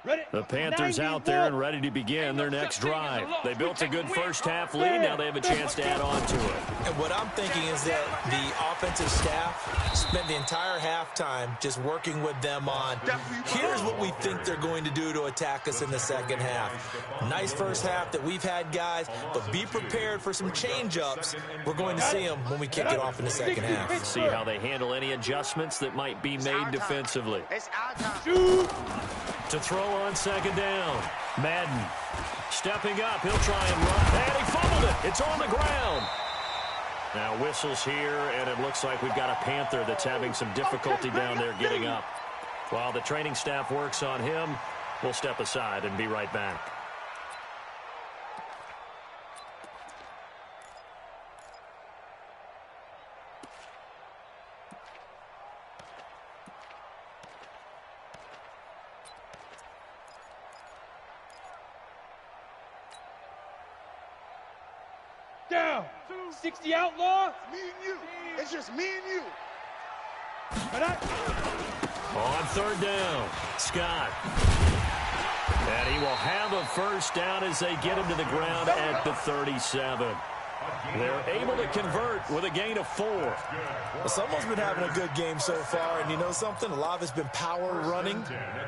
The Panthers out there and ready to begin their next drive. They built a good first-half lead. Now they have a chance to add on to it. And what I'm thinking is that the offensive staff spent the entire halftime just working with them on, here's what we think they're going to do to attack us in the second half. Nice first half that we've had, guys, but be prepared for some change-ups. We're going to see them when we kick it off in the second half. See how they handle any adjustments that might be made defensively. To throw on second down. Madden stepping up. He'll try and run. And he fumbled it. It's on the ground. Now whistles here, and it looks like we've got a Panther that's having some difficulty down there getting up. While the training staff works on him, we'll step aside and be right back. Down. 60 outlaw. Me and you. It's just me and you. On third down, Scott. And he will have a first down as they get him to the ground at the 37. They're able to convert with a gain of 4. Well, someone's been having a good game so far, and you know something? A lot of it's been power running.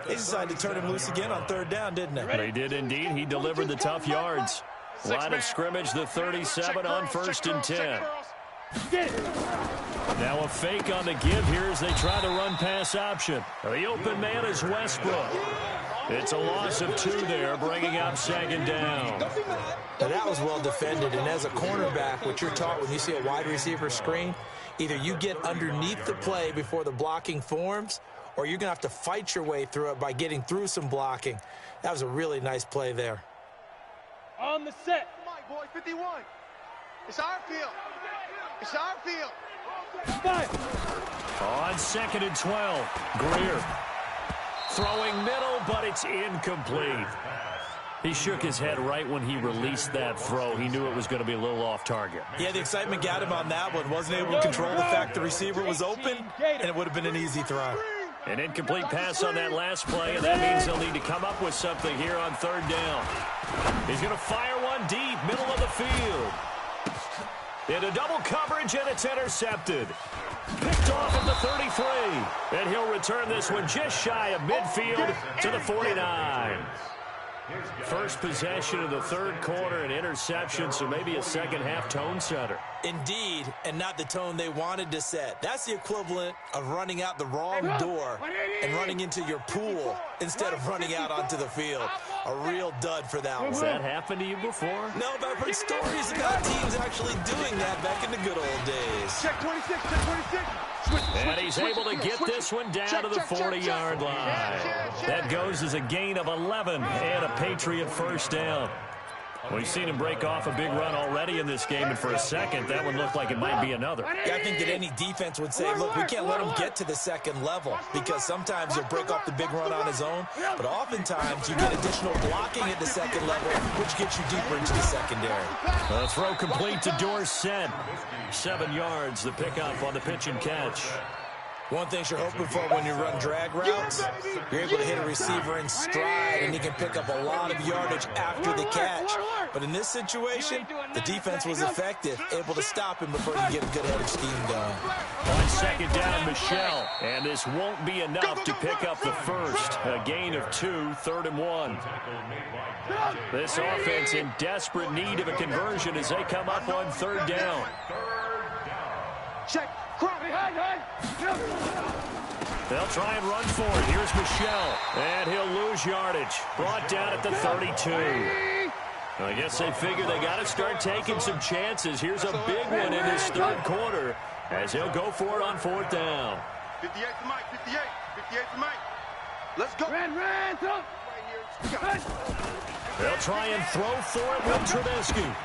They decided to turn him loose again on third down, didn't they? They did indeed. He delivered the tough yards. Line of scrimmage, the 37 on 1st and 10. Now a fake on the give here as they try the run-pass option. The open man is Westbrook. It's a loss of 2 there, bringing up second down. Now that was well defended, and as a cornerback, what you're taught when you see a wide receiver screen, either you get underneath the play before the blocking forms, or you're going to have to fight your way through it by getting through some blocking. That was a really nice play there. On the set. Come on, boy, 51. It's our field. It's our field. 5. On 2nd and 12, Greer. Throwing middle, but it's incomplete. He shook his head right when he released that throw. He knew it was going to be a little off target. Yeah, the excitement got him on that one. Wasn't able to control the fact the receiver was open, and it would have been an easy throw. An incomplete pass on that last play, and that means they'll need to come up with something here on third down. He's going to fire one deep, middle of the field. Into double coverage, and it's intercepted. Picked off at the 33. And he'll return this one just shy of midfield to the 49. First possession of the third quarter, an interception, so maybe a second-half tone setter. Indeed, and not the tone they wanted to set. That's the equivalent of running out the wrong door and running into your pool instead of running out onto the field. A real dud for that one. Has that happened to you before? No, but I've heard stories about teams actually doing that back in the good old days. Check 26, check 26. And he's able to get this one down to the 40-yard line. That goes as a gain of 11 and a Patriot first down. We've seen him break off a big run already in this game, and for a second, that one looked like it might be another. Yeah, I think that any defense would say, look, we can't let him get to the second level, because sometimes he'll break off the big run on his own, but oftentimes you get additional blocking at the second level, which gets you deeper into the secondary. A throw complete to Dorsett. 7 yards, the pickup on the pitch and catch. One thing you're hoping for when you run drag routes, you're able to hit a receiver in stride, and he can pick up a lot of yardage after the catch. But in this situation, the defense was effective, able to stop him before he get a good head of steam going. On second down, Michelle. And this won't be enough to pick up the first. A gain of 2, 3rd and 1. This offense in desperate need of a conversion as they come up on third down. Check. They'll try and run for it. Here's Michelle. And he'll lose yardage. Brought down at the 32. I guess they figure they got to start taking some chances. Here's a big one in this third quarter as he'll go for it on 4th down. 58 to Mike, 58. 58 to Mike. Let's go. Ran, throw. They'll try and throw for it with Trubisky.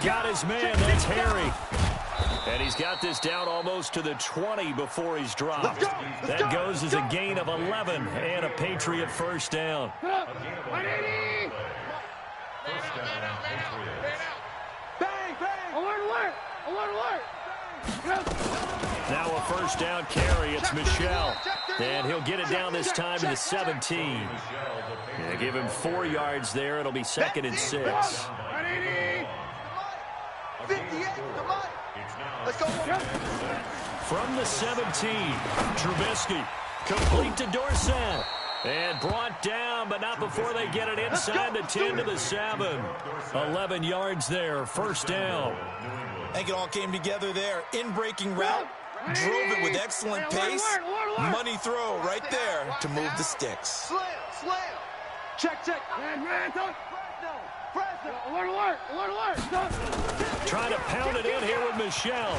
Got his man. That's Harry. And he's got this down almost to the 20 before he's dropped. That goes as a gain of 11 and a Patriot first down. Bang, bang. Alert. Now a first down carry. It's Michel. And he'll get it down this time to the 17. Yeah, give him 4 yards there. It'll be 2nd and 6. 58, come on. Let's go. From the 17, Trubisky. Complete to Dorsett. And brought down, but not before they get it inside the 10 to the 7. 11 yards there, first down. I think it all came together there. In-breaking route, drove it with excellent pace. Money throw right there to move the sticks. Slam. Check. Alert. Trying to pound it in here with Michel.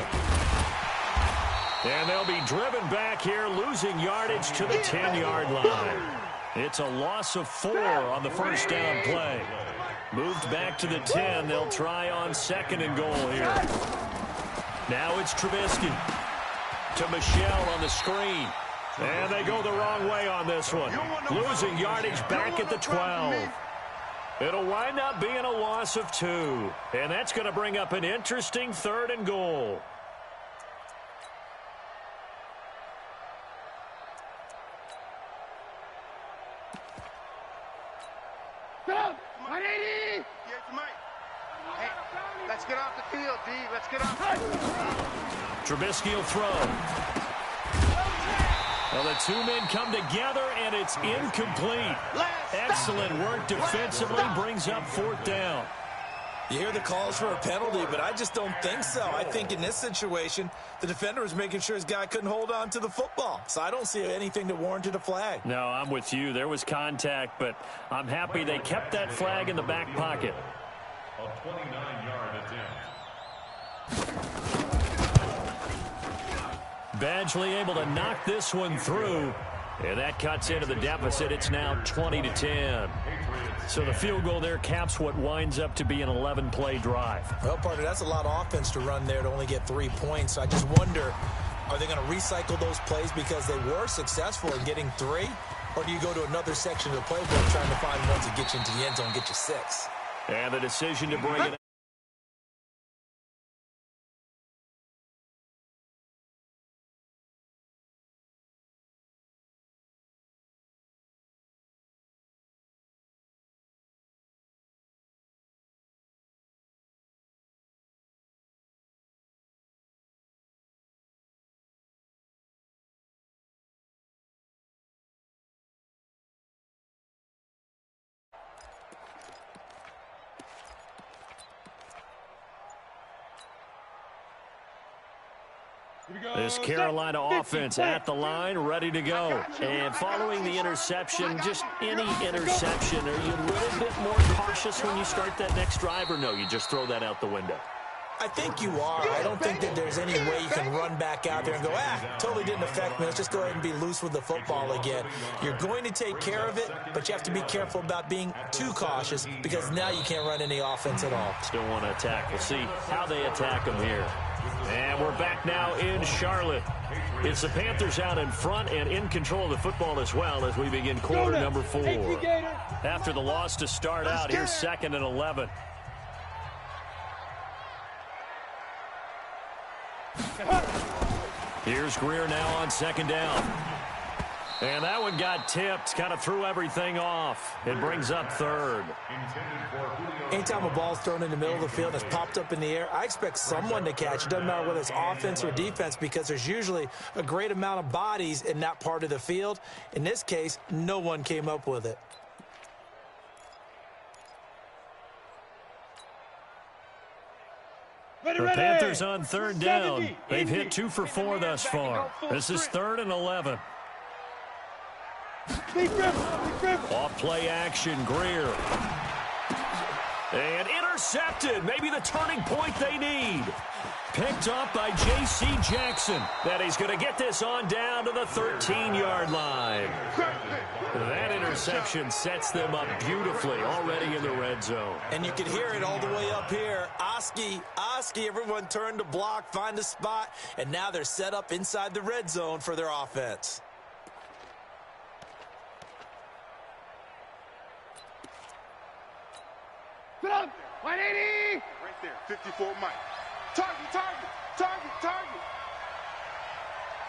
And they'll be driven back here, losing yardage to the 10-yard line. It's a loss of 4 on the first down play. Moved back to the 10. They'll try on 2nd and goal here. Now it's Trubisky to Michel on the screen. And they go the wrong way on this one. Losing yardage back at the 12. It'll wind up being a loss of 2. And that's going to bring up an interesting 3rd and goal. Hey, let's get off the field, D. Let's get off. Trubisky will throw. Well, the 2 men come together, and it's incomplete. Excellent work defensively, brings up 4th down. You hear the calls for a penalty, but I just don't think so. I think in this situation, the defender was making sure his guy couldn't hold on to the football. So I don't see anything that warranted a flag. No, I'm with you. There was contact, but I'm happy they kept that flag in the back pocket. A 29-yard attempt. Badgley able to knock this one through. And that cuts into the deficit. It's now 20-10. So the field goal there caps what winds up to be an 11-play drive. Well, partner, that's a lot of offense to run there to only get 3 points. I just wonder, are they going to recycle those plays because they were successful in getting 3? Or do you go to another section of the playbook trying to find ones that get you into the end zone and get you 6? And the decision to bring it. This Carolina offense at the line, ready to go. And following the interception, just any interception, are you a little bit more cautious when you start that next drive, or no, you just throw that out the window? I think you are. I don't think that there's any way you can run back out there and go, totally didn't affect me. Let's just go ahead and be loose with the football again. You're going to take care of it, but you have to be careful about being too cautious because now you can't run any offense at all. Still want to attack. We'll see how they attack them here. And we're back now in Charlotte. It's the Panthers out in front and in control of the football as well as we begin quarter number 4. After the loss to start out, here's 2nd and 11. Here's Greer now on 2nd down. And that one got tipped, kind of threw everything off. It brings up 3rd. Anytime a ball's thrown in the middle of the field and it's popped up in the air, I expect someone to catch it. Doesn't matter whether it's offense or defense because there's usually a great amount of bodies in that part of the field. In this case, no one came up with it. The Panthers on 3rd down. They've hit 2 for 4 thus far. This is 3rd and 11. Off play action, Greer. And intercepted. Maybe the turning point they need. Picked up by J.C. Jackson. That he's going to get this on down to the 13-yard line. That interception sets them up beautifully already in the red zone. And you can hear it all the way up here. Oski, everyone turned to block, find a spot, and now they're set up inside the red zone for their offense. Sit up! 180! Right there, 54 Mike. Target.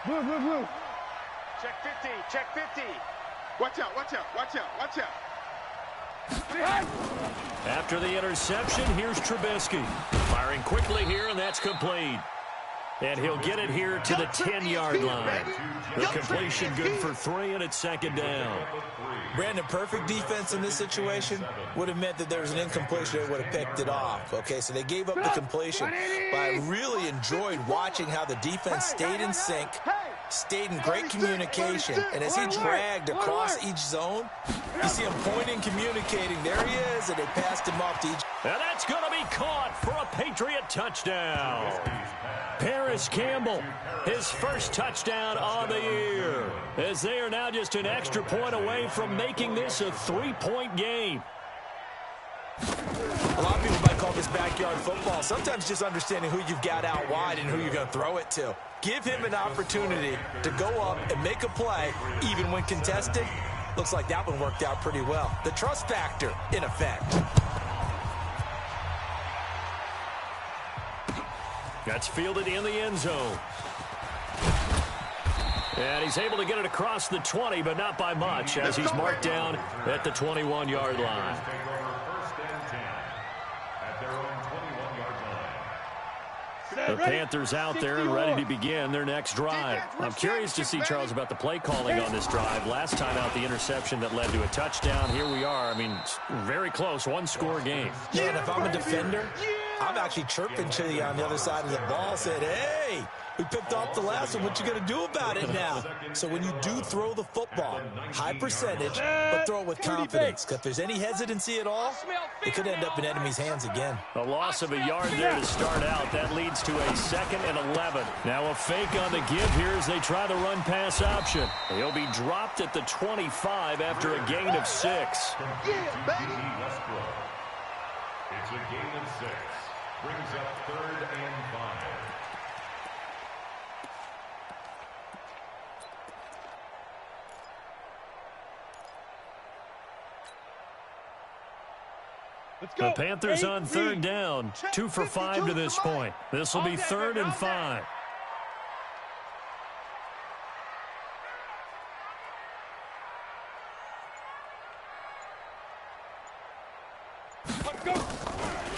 Blue. Check 50. Check 50. Watch out. After the interception, here's Trubisky. Firing quickly here, and that's complete. And he'll get it here to the 10-yard line. The completion good for 3, and it's second down. Brandon, perfect defense in this situation would have meant that there was an incompletion. They would have picked it off. Okay, so they gave up the completion. But I really enjoyed watching how the defense stayed in sync, stayed in great communication. And as he dragged across each zone, you see him pointing, communicating. There he is, and they passed him off to each. And that's going to be caught for a Patriot touchdown. Paris Campbell, his first touchdown on the year, as they are now just an extra point away from making this a 3-point game. A lot of people might call this backyard football. Sometimes just understanding who you've got out wide and who you're going to throw it to. Give him an opportunity to go up and make a play, even when contested. Looks like that one worked out pretty well. The trust factor, in effect. That's fielded in the end zone. And he's able to get it across the 20, but not by much, as he's marked down at the 21-yard line. The Panthers out there and ready to begin their next drive. I'm curious to see, Charles, about the play calling on this drive. Last time out, the interception that led to a touchdown. Here we are. I mean, very close, one-score game. Yeah, and if I'm a defender, I'm actually chirping to you on the other side of the ball, said, hey, we picked off the last one. What you going to do about it now? So when you do throw the football, high percentage, but throw it with confidence. Because if there's any hesitancy at all, it could end up in enemy's hands again. A loss of a yard there to start out. That leads to a 2nd and 11. Now a fake on the give here as they try the run-pass option. He'll be dropped at the 25 after a gain of 6. Yeah, baby. It's a gain of 6. Brings up 3rd and 5. The Panthers on 3rd down, 2 for 5 to this point. This will be 3rd and 5.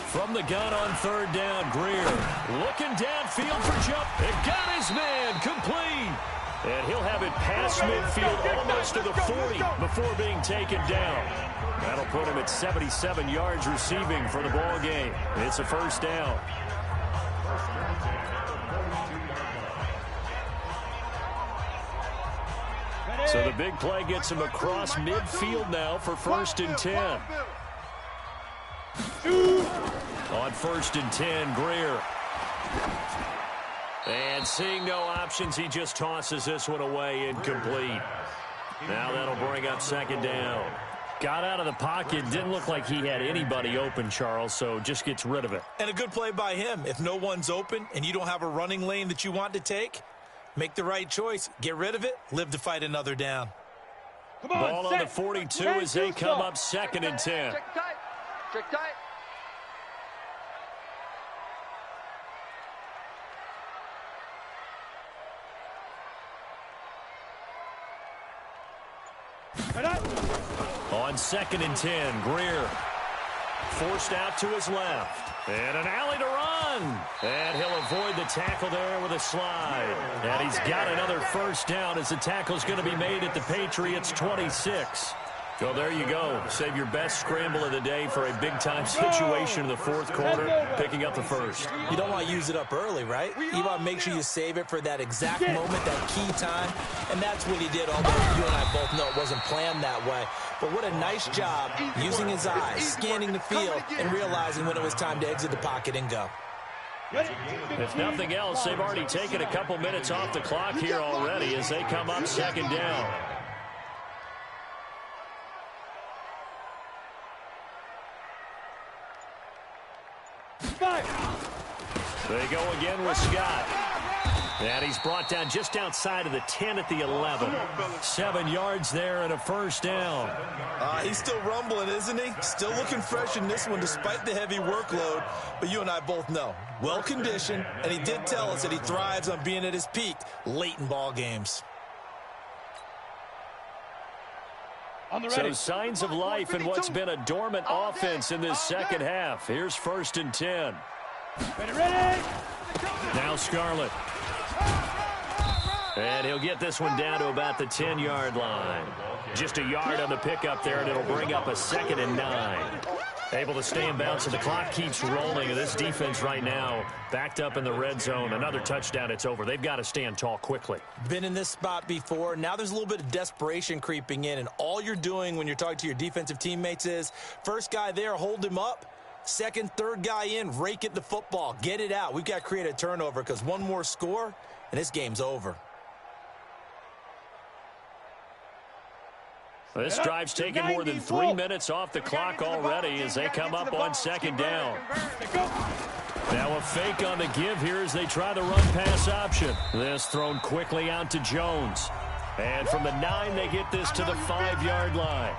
From the gun on 3rd down, Greer looking downfield for jump. It got his man complete. And he'll have it past midfield almost to the 40 before being taken down. That'll put him at 77 yards receiving for the ball game. It's a 1st down. So the big play gets him across midfield now for 1st and 10. On 1st and 10, Greer. And seeing no options, he just tosses this one away, incomplete. Now that'll bring up 2nd down. Got out of the pocket, didn't look like he had anybody open, Charles, so just gets rid of it. And a good play by him. If no one's open and you don't have a running lane that you want to take, make the right choice. Get rid of it, live to fight another down. Ball on the 42 as they come up 2nd and 10. Check tight. Check tight. On 2nd and 10, Greer forced out to his left. And an alley to run. And he'll avoid the tackle there with a slide. And he's got another 1st down as the tackle's going to be made at the Patriots' 26. So there you go. Save your best scramble of the day for a big-time situation in the 4th quarter, picking up the 1st. You don't want to use it up early, right? You want to make sure you save it for that exact moment, that key time. And that's what he did, although you and I both know it wasn't planned that way. But what a nice job using his eyes, scanning the field, and realizing when it was time to exit the pocket and go. If nothing else, they've already taken a couple minutes off the clock here already as they come up 2nd down. They go again with Scott. And he's brought down just outside of the 10 at the 11. 7 yards there and a first down. He's still rumbling, isn't he? Still looking fresh in this one despite the heavy workload. But you and I both know, well-conditioned, and he did tell us that he thrives on being at his peak late in ball games. So signs of life in what's been a dormant offense in this second half. Here's 1st and 10. Ready. Now Scarlett. And he'll get this one down to about the 10-yard line. Just a yard on the pickup there, and it'll bring up a 2nd and 9. Able to stay in bounds, and the clock keeps rolling. And this defense right now backed up in the red zone. Another touchdown, it's over. They've got to stand tall quickly. Been in this spot before. Now there's a little bit of desperation creeping in, and all you're doing when you're talking to your defensive teammates is, first guy there, hold him up. Second, third guy in, rake at the football. Get it out. We've got to create a turnover because one more score, and this game's over. This drive's taken more than 3 minutes off the clock already as they come up on 2nd down. Now a fake on the give here as they try the run-pass option. This thrown quickly out to Jones. And from the 9, they get this to the 5-yard line.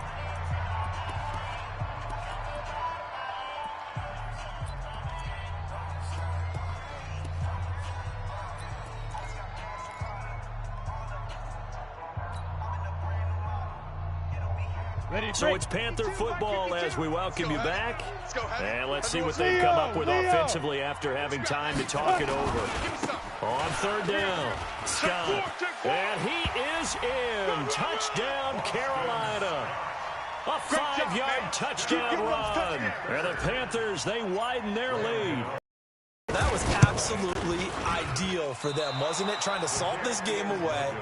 So it's Panther football as we welcome you back. And let's see what they've come up with offensively after having time to talk it over. On 3rd down, Scott. And he is in. Touchdown, Carolina. A 5-yard touchdown run. And the Panthers, they widen their lead. That was absolutely ideal for them, wasn't it? Trying to salt this game away.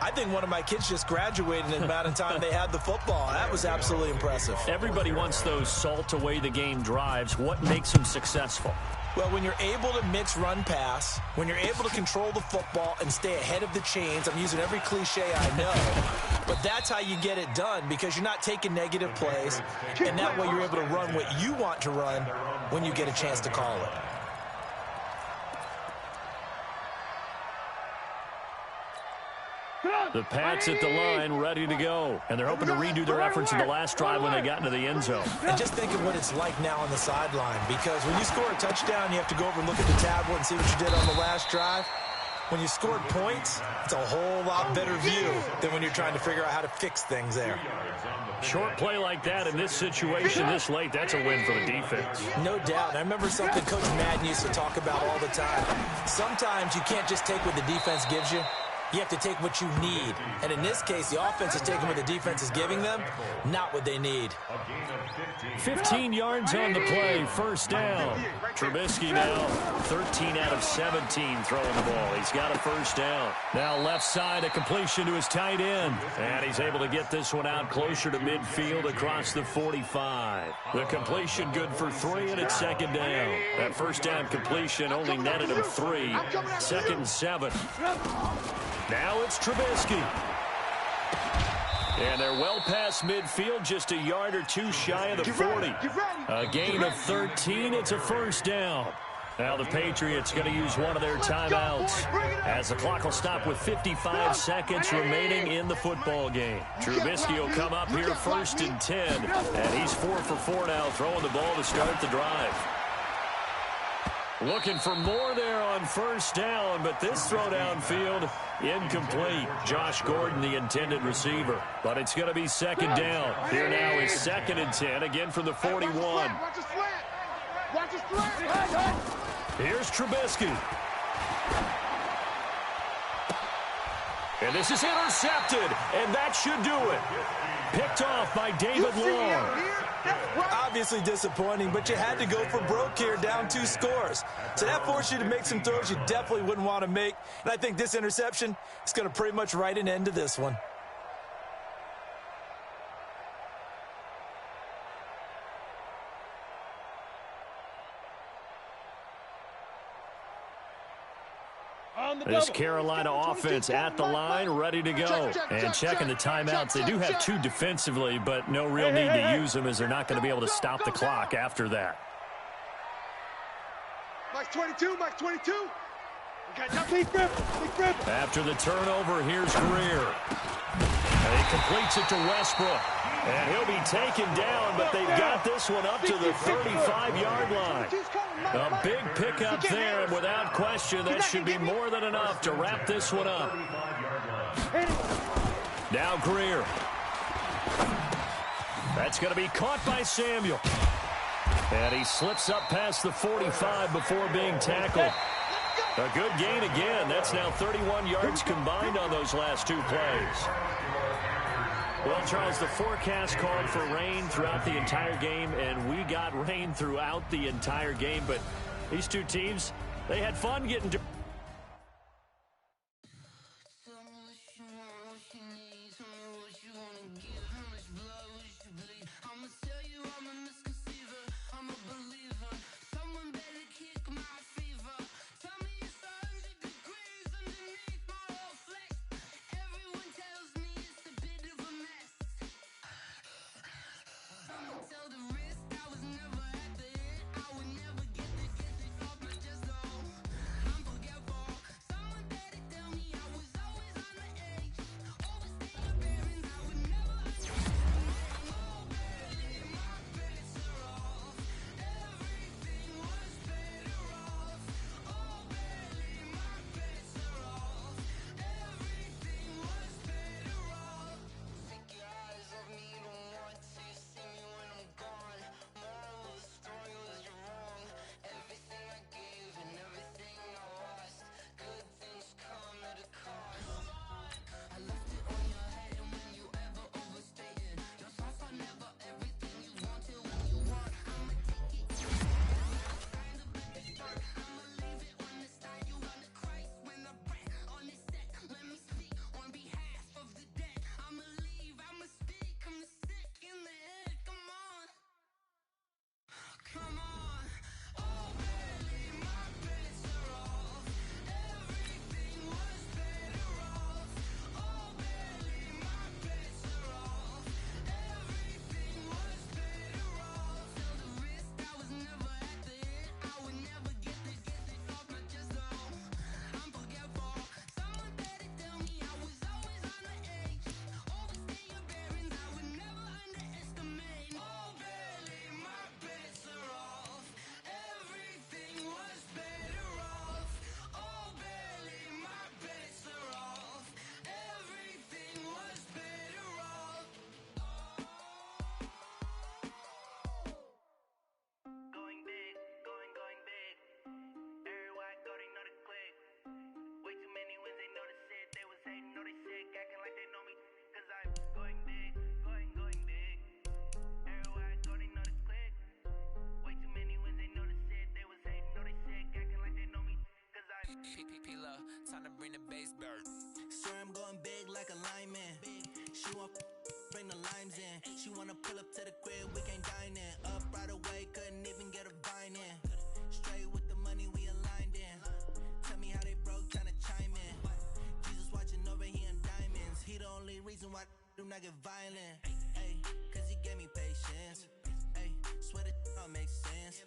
I think one of my kids just graduated in the amount of time they had the football. That was absolutely impressive. Everybody wants those salt away the game drives. What makes them successful? Well, when you're able to mix run-pass, when you're able to control the football and stay ahead of the chains, I'm using every cliche I know, but that's how you get it done because you're not taking negative plays, and that way you're able to run what you want to run when you get a chance to call it. The Pats at the line, ready to go. And they're hoping to redo their efforts in the last drive when they got into the end zone. And just think of what it's like now on the sideline, because when you score a touchdown, you have to go over and look at the tablet and see what you did on the last drive. When you scored points, it's a whole lot better view than when you're trying to figure out how to fix things there. Short play like that in this situation this late, that's a win for the defense. No doubt. And I remember something Coach Madden used to talk about all the time. Sometimes you can't just take what the defense gives you. You have to take what you need. And in this case, the offense is taking what the defense is giving them, not what they need. 15 yards on the play, 1st down. Trubisky now 13 out of 17 throwing the ball. He's got a 1st down. Now left side, a completion to his tight end. And he's able to get this one out closer to midfield across the 45. The completion good for 3, and it's 2nd down. That 1st down completion only netted him 3. 2nd and 7. Now it's Trubisky. And they're well past midfield, just a yard or 2 shy of the 40. A gain of 13, it's a 1st down. Now the Patriots going to use one of their timeouts as the clock will stop with 55 seconds remaining in the football game. Trubisky will come up here 1st and 10, and he's 4 for 4 now, throwing the ball to start the drive. Looking for more there on 1st down, but this throw downfield incomplete. Josh Gordon, the intended receiver. But it's going to be 2nd down. Here now is 2nd and 10, again from the 41. Here's Trubisky. And this is intercepted, and that should do it. Picked off by David Long. Obviously disappointing, but you had to go for broke here, down 2 scores. So that forced you to make some throws you definitely wouldn't want to make. And I think this interception is going to pretty much write an end to this one. This Carolina offense at the line, ready to go. And checking the timeouts. They do have 2 defensively, but no real need to use them as they're not going to be able to stop the clock after that. Mike 22, Mike 22. Big grip. After the turnover, here's Greer. And he completes it to Westbrook. And he'll be taken down, but they've got this one up to the 35-yard line. A big pickup there, and without question, that should be more than enough to wrap this one up. Now Greer. That's going to be caught by Samuel. And he slips up past the 45 before being tackled. A good gain again. That's now 31 yards combined on those last two plays. Well, Charles, the forecast called for rain throughout the entire game, and we got rain throughout the entire game. But these two teams, they had fun getting to... Time to bring the bass bird. Sir, I'm going big like a lineman. She want bring the limes in. She wanna pull up to the crib, we can't dine in. Up right away, couldn't even get a vine in. Straight with the money we aligned in. Tell me how they broke, tryna chime in. Jesus watching over here in diamonds. He the only reason why I do not get violent. Ay, cause he gave me patience. Ay, swear that all makes sense.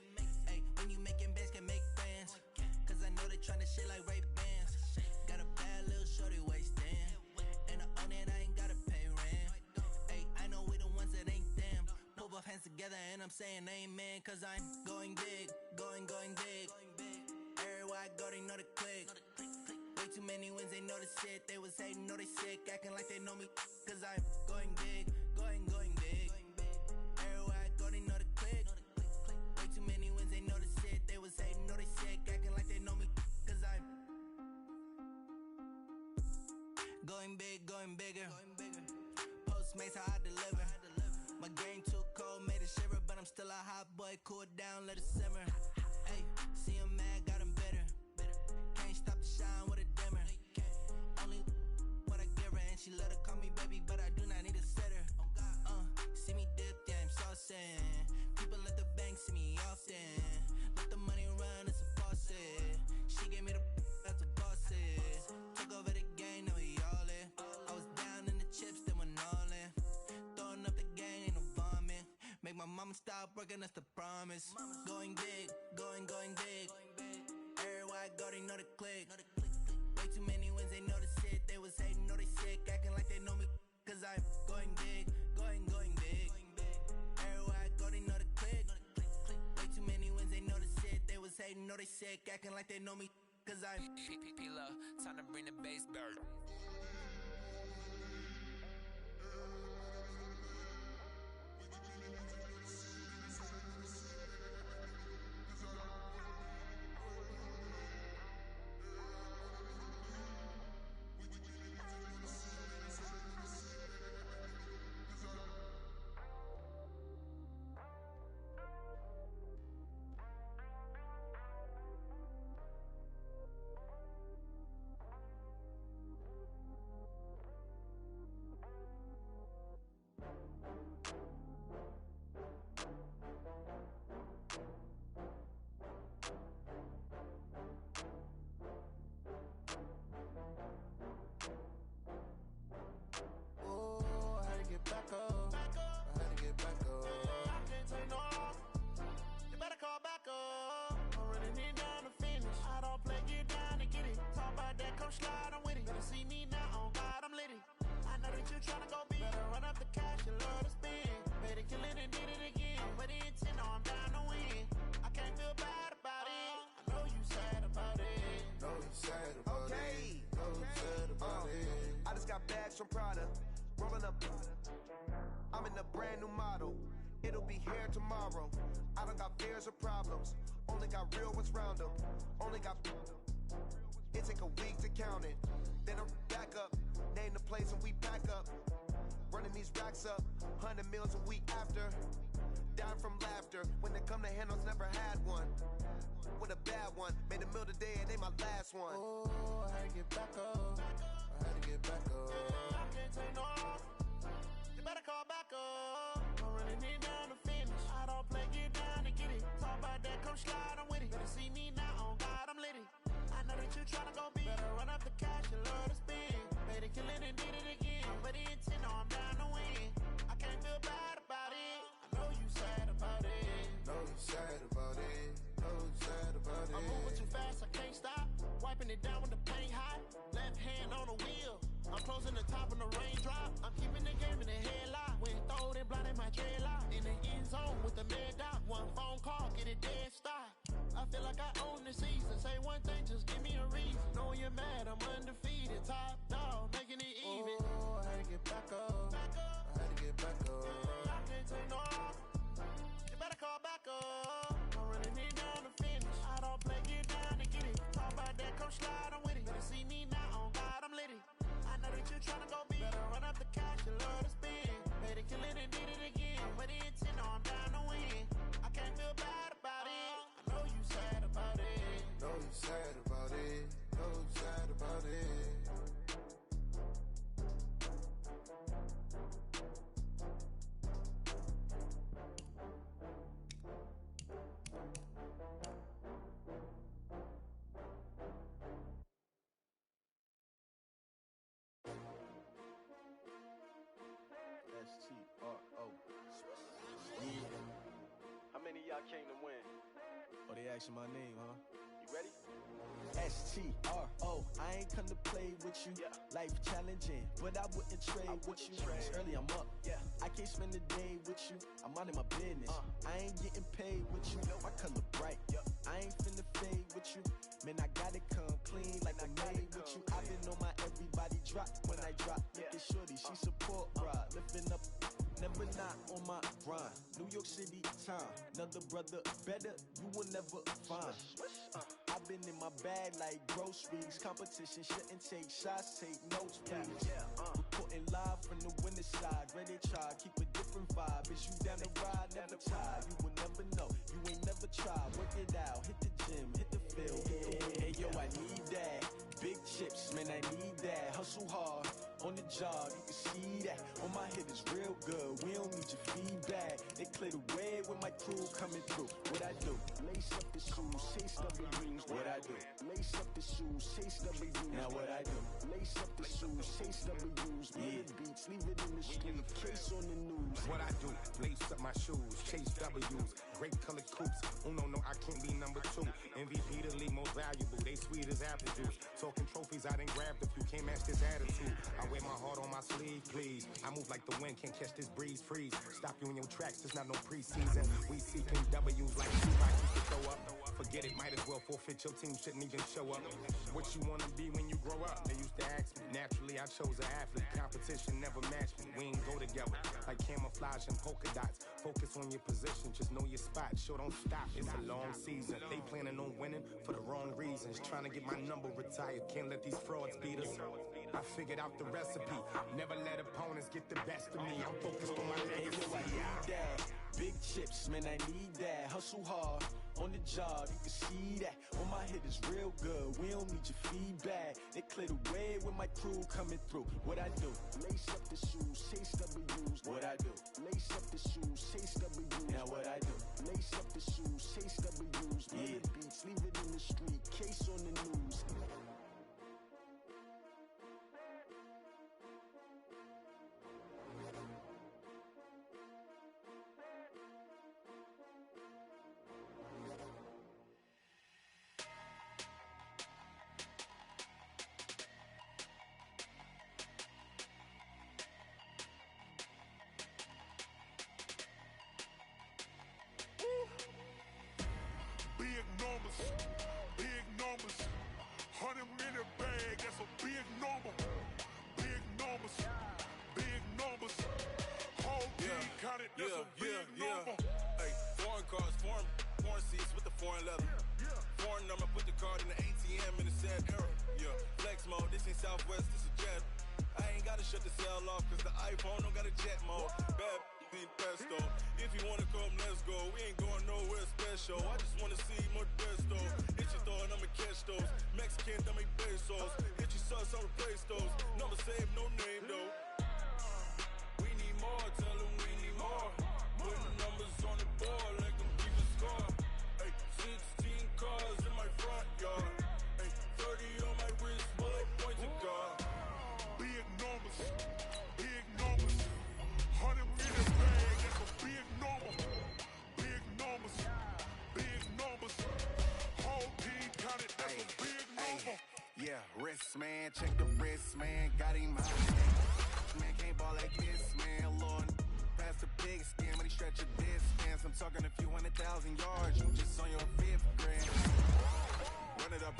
Ay, when you making bands can make friends. Cause I know they tryna shit like Ray-Bans. Got a bad little shorty wasting. And I own it, I ain't gotta pay rent. Ay, I know we the ones that ain't them. Move both hands together and I'm saying amen. Cause I'm going big, going big. Everywhere I go, they know the click. Way too many wins, they know the shit. They was hating, know they sick, acting like they know me. Cause I'm going big, going big. Everywhere I go, they know the click. Way too many wins, they know the shit. They was hating, know they sick, acting like they know me. Cause I'm going big, going bigger. Postmates how I deliver. My game too cold, made it shiver, but I'm still a hot boy. Cool it down, let it simmer. Hey, see him mad, got him bitter. Can't stop the shine with a dimmer. Only what I give her, and she let her call me baby, but I do not need a sitter. See me dip, yeah, I'm saucing. People at the bank see me often. Let the money run, it's a faucet. She gave me the that's a bosses. Took over the game, now we all in. I was down in the chips, then went all in. Throwing up the gang, ain't no vomit. Make my mama stop working, that's the promise. Going big, going big. Everywhere I I go, they know the click. Way too many wins, they know the shit. They was hating, know they sick, acting like they know me. Cause I'm going big, going big. Everywhere I go, they know the click. Way too many wins, they know the shit. They was hating, know they sick, acting like they know me. Cause I'm P-P-P-Love, time to bring the bass bird. Bags from Prada, rolling up. I'm in a brand new model. It'll be here tomorrow. I don't got fears or problems. Only got real ones round them. Only got. It take a week to count it. Then I'm back up. Name the place and we pack up. Running these racks up. 100 meals a week after. Down from laughter. When they come to handles, never had one. With a bad one. Made a meal today and they my last one. Oh, I had to get back up. I had to get back up. I can't take no off. You better call back up. I'm running it down to finish. I don't play, get down to get it. Talk about that, come slide, I'm with it. Better see me now, on God, I'm litty. I know that you tryna go big. Better run up the cash, you love to spend. Better kill it and did it again. But the intent, no, I'm down to win. I can't feel bad about it. I know you sad about it. Know you sad about it. Know you sad about it. I'm moving too fast, I can't stop. Wiping it down when the paint hot. Left hand on the wheel. I'm closing the top when the raindrop. I'm keeping the game in the headlock. When throwed and blinded my dreadlock. In the end zone with the mad dot. One phone call, get it dead stop. I feel like I own the season. Say one thing, just give me a reason. Knowing you're mad, I'm undefeated. Top dog, making it even. Oh, I had to get back up. I had to get back up. I can't take no off. You better call back up. I'm running it down to finish. I don't play, get down to get it. Talk about that, come slide, I'm with it. Better see me now, on God, I'm litty. I know that you tryna go big. Better run up the cash, you love to spend. Better kill it and did it again. But the intent, no, I'm down to win. I can't feel bad about it. I know you sad about it. Know you sad about it. Know you sad about it. S-T-R-O. Yeah. How many of y'all came to win? Oh, they asking my name, huh? You ready? S-T-R-O. I ain't come to play with you. Yeah. Life challenging, but I wouldn't trade with you. It's early, I'm up. Yeah. I can't spend the day with you. I'm minding my business. I ain't getting paid with you. My color bright. Yep. I ain't finna fade with you. Man, I gotta come clean like I'm made with you. I've been on my everybody drop when I drop. Look at shorty, she support ride. Lifting up, never not on my grind. New York City time. Another brother better, you will never find. I've been in my bag like groceries. Competition shouldn't take shots, take notes, please. Reporting live from the winner side. Ready to try, keep a different vibe. Is you down the ride, never tired. You will never know, you ain't never tried. Work it out, hit the gym, hit the field. Hey yo, I need that. Big chips, man, I need that. Hustle hard, on the job, you can see that. On my head is real good, we don't need your feedback. They clear the way with my crew coming through. What I do? Lace up the shoes, chase double dreams. What I do? Lace up the shoes, chase double dreams. Now what I do? Lace up the shoes, chase double dreams. Yeah. Beats, leave it in the street, case on the news. What I do? Lace up my my shoes, chase W's, great colored coupes. Uno, no, I can't be number 2. MVP the league most valuable, they sweet as apple juice. Talking trophies, I done grabbed a few, can't match this attitude. I wear my heart on my sleeve, please. I move like the wind, can't catch this breeze, freeze. Stop you in your tracks, there's not no preseason. We seeking W's like T-Rock, you can throw up. Forget it, might as well forfeit, your team shouldn't even show up. What you wanna be when you grow up? They used to ask me. Naturally, I chose an athlete. Competition never matched me. We ain't go together like camouflage and polka dots. Focus on your position, just know your spot. Sure, don't stop, it's a long season. They planning on winning for the wrong reasons. Trying to get my number retired, can't let these frauds beat us. I figured out the recipe. Never let opponents get the best of me. I'm focused on my legacy. Big chips, man, I need that. Hustle hard on the job, you can see that. On my head is real good, we don't need your feedback. They clear the way with my crew coming through. What I do? Lace up the shoes, chase W's. What I do? Lace up the shoes, chase W's. Now what I do? Lace up the shoes, chase W's. Yeah. Beats, leave it in the street, case on the news. Big numbers, 100-minute bag, that's a big number. Big numbers, whole team counted, that's a big number. Hey, foreign cars, foreign seats with the foreign leather. Foreign number, put the card in the ATM in the sad era. Yeah, flex mode, this ain't Southwest, this is Jet. I ain't gotta shut the cell off, cause the iPhone don't got a jet mode. Bad need pesto. If you wanna come, let's go. We ain't going nowhere special. I just wanna see Modesto. Hit your thought, I'ma catch those. Mexican, I make pesos. Hit your sus, I'll replace those. Number save, no name though. We need more, tell them we need more. Putting numbers on the board, like them keep a score. Hey, 16 cars in my front yard. Hey, 30 on my wrist, bullet point to God. Big numbers, 100-minute bag, that's a big number. Big numbers, whole team counted, that's a big number. Yeah, wrist man, check the wrist man, got him out. Man can't ball like this, man, Lord. Past the big skin, but he stretch a distance. I'm talking a few 100,000 yards, you just on your 5th grade. Run it up,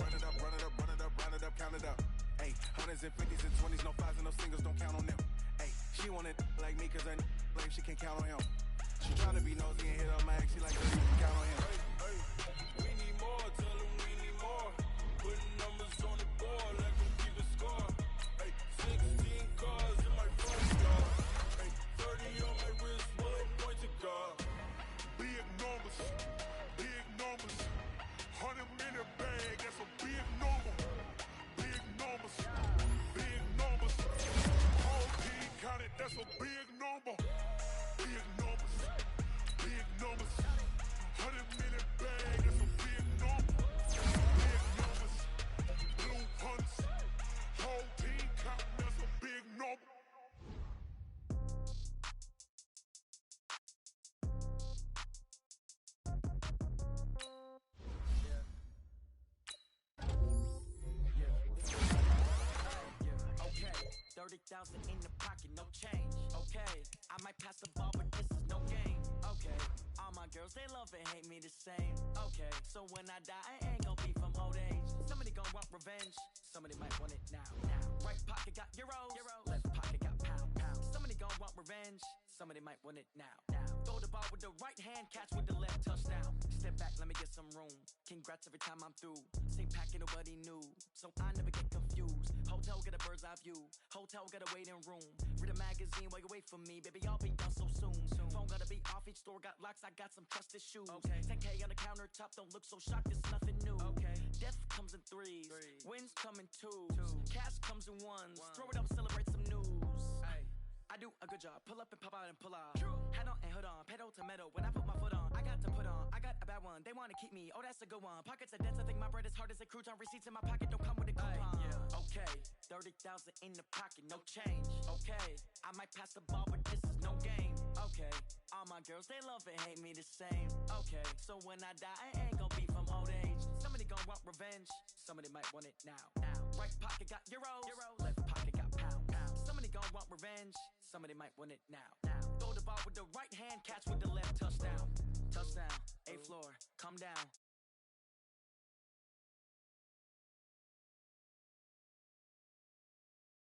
count it up. Hey, hundreds and 50s and 20s, no 5s and no singles, don't count on them. Hey, she want it like me, cause her blame, she can't count on him. She tryna be nosy and hit up my ex, she like, you can count on him. Hey, we need more, tell them we need more. Putting numbers on the board, let them keep a score. Hey, 16 cars in my front yard. Hey, 30 on my wrist, bullet point to God. Big numbers, 100-minute bag, that's a big number. Big numbers, whole team counted, that's a big number. Big numbers, 100-minute bag, that's a big number. Big numbers, blue hunts, whole team counting, that's a big number. Okay, 30,000 in the pocket, no change. Okay, I might pass the ball, but this is no game. Okay, all my girls, they love and hate me the same. Okay, so when I die, I ain't gon' be from old age. Somebody gon' want revenge, somebody might want it now. Right pocket got euros, left pocket got pound. Somebody gon' want revenge, somebody might want it now. Throw the ball with the right hand, catch with the left, touchdown. Step back, let me get some room. Congrats every time I'm through. Same packet, nobody knew, so I never get confused. Hotel get a bird's eye view, hotel got a waiting room. Read a magazine while you wait for me, baby, I'll be done so soon. Phone gotta be off, each store got locks, I got some trusted shoes. Okay, 10K on the countertop, don't look so shocked, it's nothing new. Okay, death comes in threes, wins come in twos, cash comes in ones. Throw it up, celebrate some news. Ay. I do a good job, pull up and pop out and pull off. Head on and hood on, pedal to metal. When I put my foot on, I got to put on. I got a bad one, they wanna keep me, oh that's a good one. Pockets are dense, I think my bread is hard as a crouton. Receipts in my pocket don't come with a coupon. Okay, 30,000 in the pocket, no change. Okay, I might pass the ball, but this is no game. Okay, all my girls, they love and hate me the same. Okay, so when I die, I ain't gonna be from old age. Somebody gonna want revenge, somebody might want it now. Right pocket got euros, left pocket got pounds. Somebody gonna want revenge, somebody might want it now. Throw the ball with the right hand, catch with the left, touchdown. Touchdown, A floor, come down.